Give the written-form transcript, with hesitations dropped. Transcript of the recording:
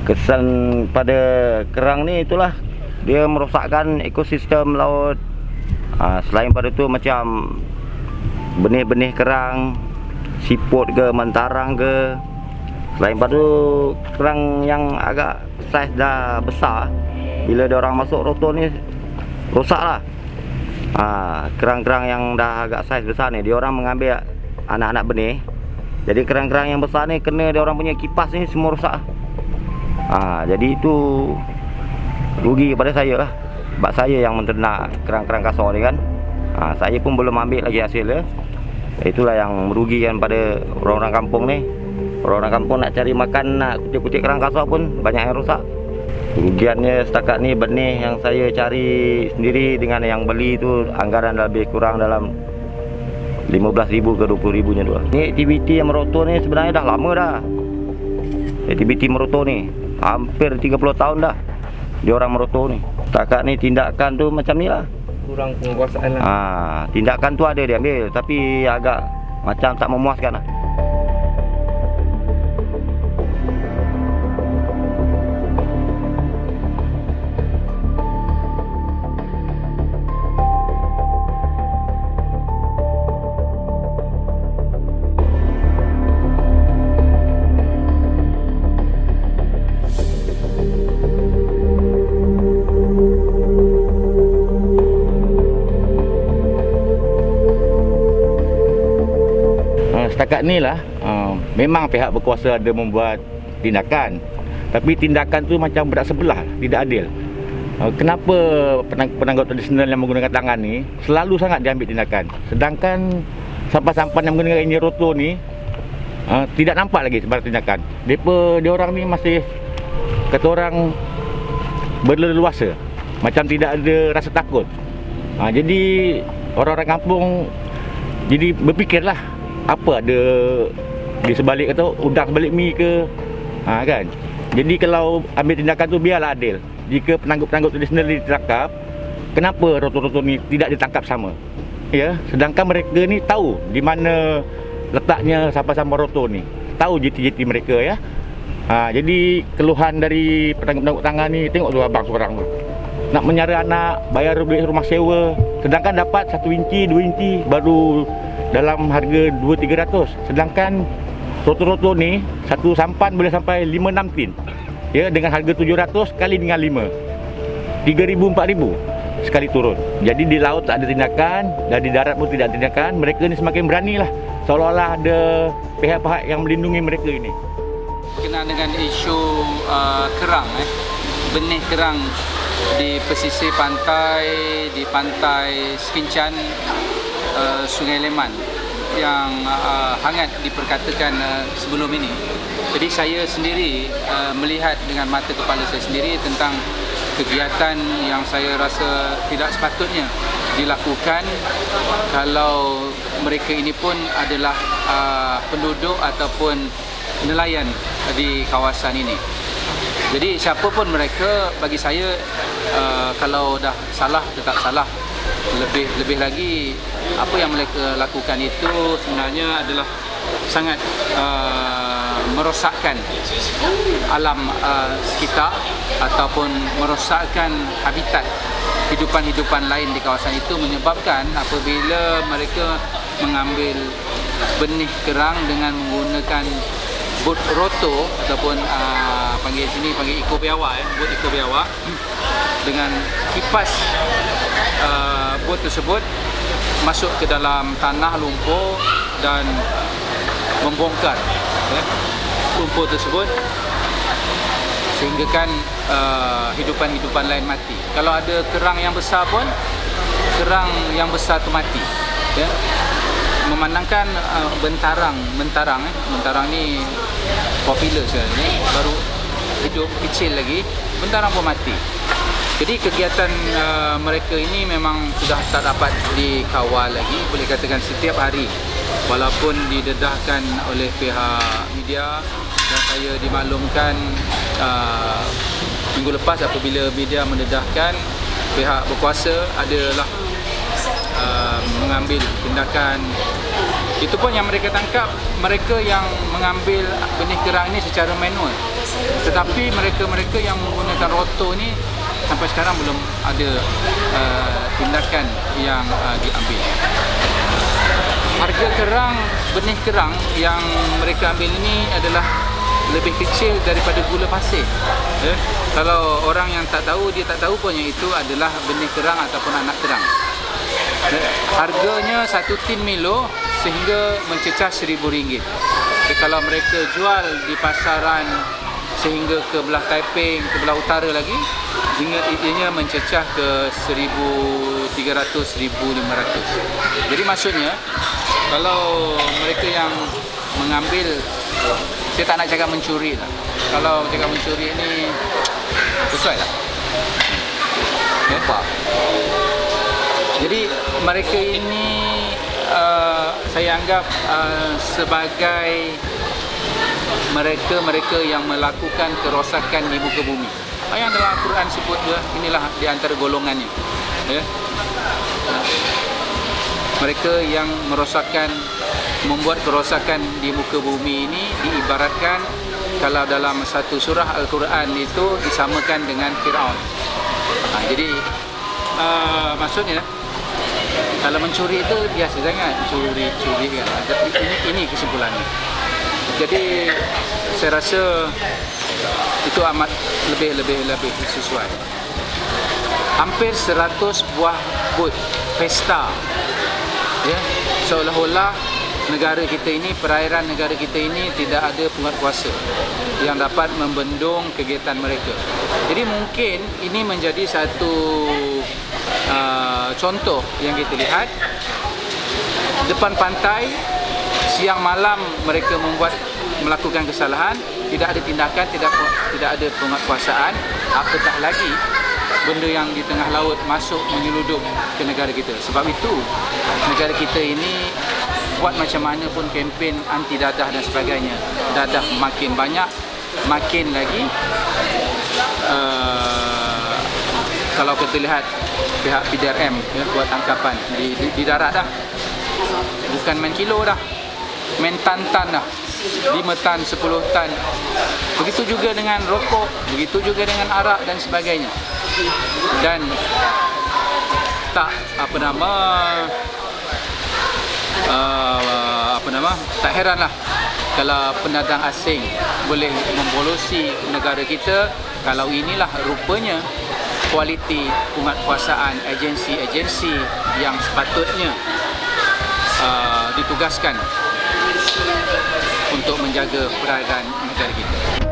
Kesan pada kerang ni itulah, dia merosakkan ekosistem laut. Selain pada tu macam benih-benih kerang, siput ke, mentarang ke. Selain pada tu kerang yang agak saiz dah besar, bila dia orang masuk roto ni rosaklah. Kerang-kerang yang dah agak saiz besar ni, dia orang mengambil anak-anak benih. Jadi kerang-kerang yang besar ni kena dia orang punya kipas ni semua rosak. Jadi itu rugi kepada saya lah. Sebab saya yang menternak kerang-kerang kasar ni kan. Saya pun belum ambil lagi hasil dia. Itulah yang merugikan pada orang-orang kampung ni. Orang-orang kampung nak cari makan, nak kutip-kutip kerang kasar pun banyak yang rosak. Kerugiannya setakat ni benih yang saya cari sendiri dengan yang beli tu anggaran lebih kurang dalam 15,000 ke 20,000 nya tu. Ni aktiviti yang meroto ni sebenarnya dah lama dah. Aktiviti meroto ni hampir 30 tahun dah dia orang meroto ni. Setakat ni tindakan tu macam ni lah. Kurang penguasaan lah. Tindakan tu ada dia ambil, tapi agak macam tak memuaskan lah. Setakat ni lah, memang pihak berkuasa ada membuat tindakan, tapi tindakan tu macam berat sebelah, tidak adil. Kenapa penanggap tradisional yang menggunakan tangan ni selalu sangat diambil tindakan, sedangkan sampan-sampan yang menggunakan ini roto ni tidak nampak lagi sebarang tindakan. Dia orang ni masih kata orang berleluasa, macam tidak ada rasa takut. Jadi orang-orang kampung jadi berfikirlah, apa ada di sebalik kata udang sebalik mi ke, kan. Jadi kalau ambil tindakan tu biarlah adil. Jika penanggap-penanggap tradisional ditangkap, kenapa roto-roto ni tidak ditangkap sama? Ya, sedangkan mereka ni tahu di mana letaknya sampan-sampan roto ni, tahu jeti-jeti mereka ya. Jadi keluhan dari penanggap-penanggap tangan ni, tengok tu abang seorang tu nak menyara anak, bayar duit rumah sewa, sedangkan dapat 1 inci, 2 inci baru dalam harga 2-300. Sedangkan roto-roto ni satu sampan boleh sampai 5-6 tin. Ya, dengan harga 700 kali dengan 5. 3,000-4,000 sekali turun. Jadi di laut tak ada tindakan dan di darat pun tidak ada tindakan. Mereka ni semakin beranilah, seolah-olah ada pihak-pihak yang melindungi mereka ini. Berkenaan dengan isu kerang, benih kerang di pesisir pantai, di pantai Sekincan, Sungai Leman yang hangat diperkatakan sebelum ini. Jadi saya sendiri melihat dengan mata kepala saya sendiri tentang kegiatan yang saya rasa tidak sepatutnya dilakukan kalau mereka ini pun adalah penduduk ataupun nelayan di kawasan ini. Jadi siapa pun mereka, bagi saya kalau dah salah tetap salah. Lebih lagi apa yang mereka lakukan itu sebenarnya adalah sangat merosakkan alam sekitar ataupun merosakkan habitat hidupan-hidupan lain di kawasan itu, menyebabkan apabila mereka mengambil benih kerang dengan menggunakan bot roto ataupun panggil iko biawak, bot iko biawak, dengan kipas bot tersebut masuk ke dalam tanah lumpur dan membongkar lumpur tersebut sehinggakan hidupan-hidupan lain mati. Kalau ada kerang yang besar pun, kerang yang besar tu mati. Memandangkan bentarang ni popular sekarang ni, baru hidup kecil lagi, bentarang pun mati. Jadi kegiatan mereka ini memang sudah tak dapat dikawal lagi, boleh katakan setiap hari, walaupun didedahkan oleh pihak media. Dan saya dimaklumkan minggu lepas apabila media mendedahkan, pihak berkuasa adalah mengambil tindakan. Itu pun yang mereka tangkap, mereka yang mengambil benih kerang ini secara manual. Tetapi mereka-mereka yang menggunakan rotor ni sampai sekarang belum ada tindakan yang diambil. Harga kerang, benih kerang yang mereka ambil ini adalah lebih kecil daripada gula pasir. Kalau orang yang tak tahu, dia tak tahu pun yang itu adalah benih kerang ataupun anak kerang. Harganya 1 tin Milo sehingga mencecah RM1,000. Kalau mereka jual di pasaran sehingga ke belah Taiping, ke belah utara lagi, ianya mencecah ke RM1,300-RM1,500. Jadi maksudnya, kalau mereka yang mengambil, saya tak nak cakap mencuri lah. Kalau cakap mencuri ni sesuai lah. Jadi mereka ini saya anggap sebagai mereka-mereka yang melakukan kerosakan di muka bumi. Yang dalam Al-Quran sebut dia, inilah di antara golongannya. Mereka yang membuat kerosakan di muka bumi ini diibaratkan kalau dalam satu surah Al-Quran itu disamakan dengan Fir'aun. Jadi maksudnya kalau mencuri itu biasa sangat, curi kan. Ini kesimpulannya. Jadi saya rasa itu amat lebih sesuai. Hampir 100 buah bot pesta, seolah-olah negara kita ini, perairan negara kita ini tidak ada penguatkuasa yang dapat membendung kegiatan mereka. Jadi mungkin ini menjadi satu contoh yang kita lihat. Depan pantai, siang malam mereka melakukan kesalahan, tidak ada tindakan, tidak ada penguatkuasaan, apatah lagi benda yang di tengah laut masuk menyeludup ke negara kita. Sebab itu negara kita ini buat macam mana pun kempen anti dadah dan sebagainya, dadah makin banyak, makin lagi kalau kita lihat pihak PDRM buat tangkapan di darat dah, bukan main kilo dah, main tan dah, 5 tan, 10 tan. Begitu juga dengan rokok, begitu juga dengan arak dan sebagainya. Dan tak tak heranlah kalau pendatang asing boleh membolosi negara kita, kalau inilah rupanya kualiti penguatkuasaan agensi-agensi yang sepatutnya ditugaskan untuk menjaga perairan negara kita.